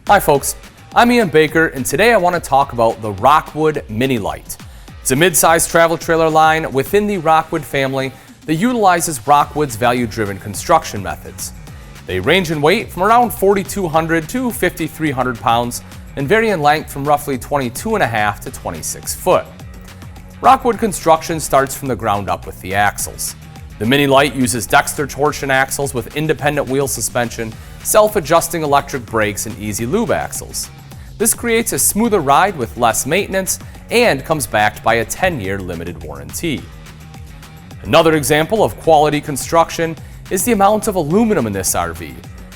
Hi folks, I'm Ian Baker and today I want to talk about the Rockwood Mini Lite. It's a mid-sized travel trailer line within the Rockwood family that utilizes Rockwood's value-driven construction methods. They range in weight from around 4,200 to 5,300 pounds and vary in length from roughly 22.5 to 26 foot. Rockwood construction starts from the ground up with the axles. The Mini Lite uses Dexter torsion axles with independent wheel suspension, self-adjusting electric brakes, and easy lube axles. This creates a smoother ride with less maintenance and comes backed by a 10-year limited warranty. Another example of quality construction is the amount of aluminum in this RV.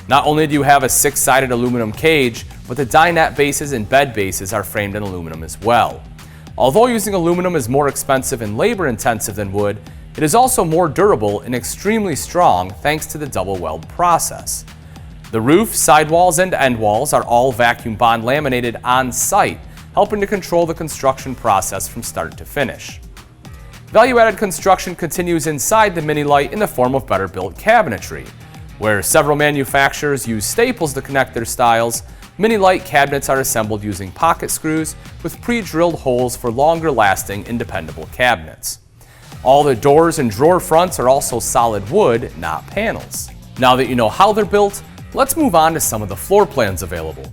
Not only do you have a 6-sided aluminum cage, but the dinette bases and bed bases are framed in aluminum as well. Although using aluminum is more expensive and labor-intensive than wood, it is also more durable and extremely strong thanks to the double weld process. The roof, sidewalls, and end walls are all vacuum bond laminated on site, helping to control the construction process from start to finish. Value-added construction continues inside the Mini Lite in the form of better built cabinetry. Where several manufacturers use staples to connect their styles, Mini Lite cabinets are assembled using pocket screws with pre-drilled holes for longer lasting and dependable cabinets. All the doors and drawer fronts are also solid wood, not panels. Now that you know how they're built, let's move on to some of the floor plans available.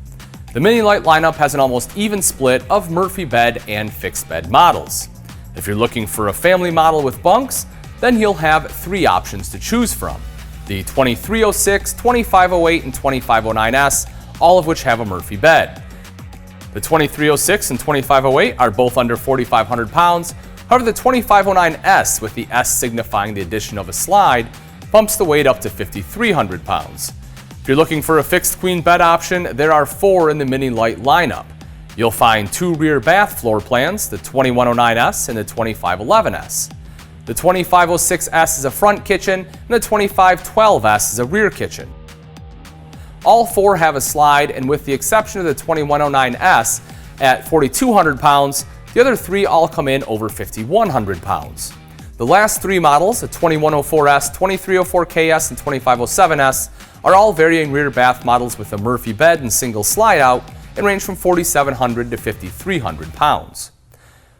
The Mini Lite lineup has an almost even split of Murphy bed and fixed bed models. If you're looking for a family model with bunks, then you'll have 3 options to choose from. The 2306, 2508, and 2509S, all of which have a Murphy bed. The 2306 and 2508 are both under 4,500 pounds. However, the 2509S, with the S signifying the addition of a slide, bumps the weight up to 5,300 pounds. If you're looking for a fixed queen bed option, there are 4 in the Mini Lite lineup. You'll find 2 rear bath floor plans, the 2109S and the 2511S. The 2506S is a front kitchen, and the 2512S is a rear kitchen. All 4 have a slide, and with the exception of the 2109S at 4,200 pounds, the other 3 all come in over 5,100 pounds. The last 3 models, the 2104S, 2304KS, and 2507S, are all varying rear bath models with a Murphy bed and single slide out and range from 4,700 to 5,300 pounds.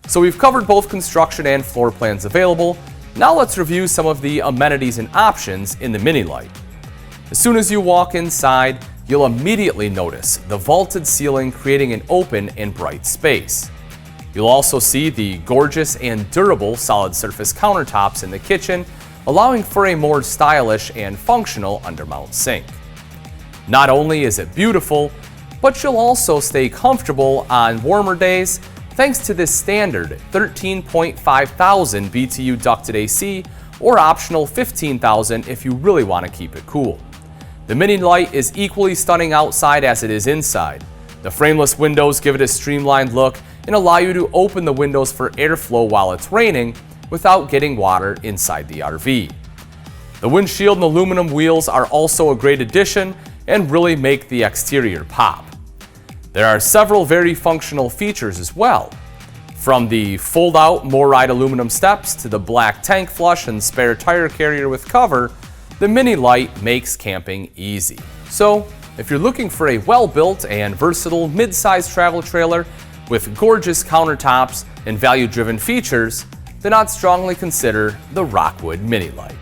So we've covered both construction and floor plans available. Now let's review some of the amenities and options in the Mini Lite. As soon as you walk inside, you'll immediately notice the vaulted ceiling creating an open and bright space. You'll also see the gorgeous and durable solid surface countertops in the kitchen, allowing for a more stylish and functional undermount sink. Not only is it beautiful, but you'll also stay comfortable on warmer days thanks to this standard 13.5 thousand BTU ducted AC or optional 15,000 if you really want to keep it cool. The Mini Lite is equally stunning outside as it is inside. The frameless windows give it a streamlined look and allow you to open the windows for airflow while it's raining without getting water inside the RV. The windshield and aluminum wheels are also a great addition and really make the exterior pop. There are several very functional features as well. From the fold-out MORryde aluminum steps to the black tank flush and spare tire carrier with cover, the Mini Lite makes camping easy. So, if you're looking for a well-built and versatile mid-sized travel trailer with gorgeous countertops and value-driven features, then I'd strongly consider the Rockwood Mini Lite.